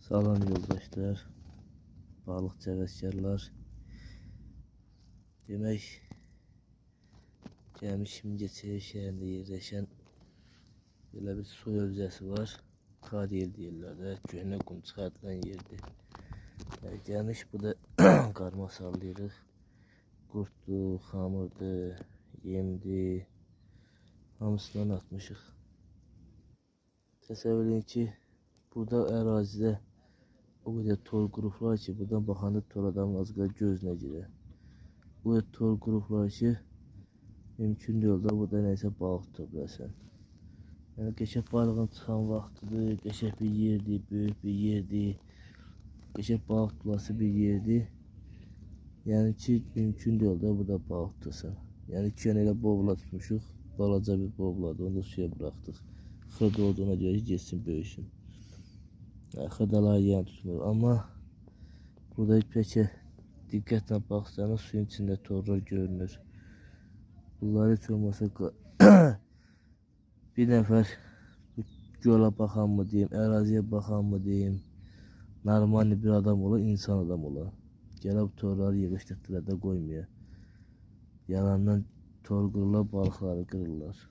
Salam yoldaşlar, balıqçı həvəskarlar. Demək, gəlmiş Mingəçevir şəhərində yerləşən belə bir su hövzəsi var. Kariyel deyirlər də, köhnə qum çıxartılan yerdir. Gəlmiş bu da qarma sallayırıq. Qurtdur, xamırdır, yemdir, hamısından atmışıq. Təsəvvür edin ki, burada ərazidə o qədər tor qurublar ki, buradan baxanda tor adamın az qala gözünə girir. Bu tor qurublar ki, mümkün deyil də burada nəysə balıq tuta biləsən. Yəni qəşəng balığın çıxan vaxtıdır, qəşəng bir yerdir, böyük bir yerdir, qəşəng balıq tutulası bir yerdir. Yəni ki, mümkün deyil də burada balıq tutasan. Yəni ki, elə bovla tutmuşuq, balaca bir bovladır, onu da suya buraxdıq. Xırda olduğuna görə ki, geçsin, böyüsün. Xırdalar yəni tutmur, amma burada peki diqqətlə baxsanız suyun içində torlar görünür. Bunları heç olmasa bir nəfər gölə baxan mı deyim, əraziyə baxan mı deyim, normal bir adam ola, insan adam ola. Gəlib torları yığışdırdılar da qoymuyor. Yalandan tor qırırlar, balıqları qırırlar.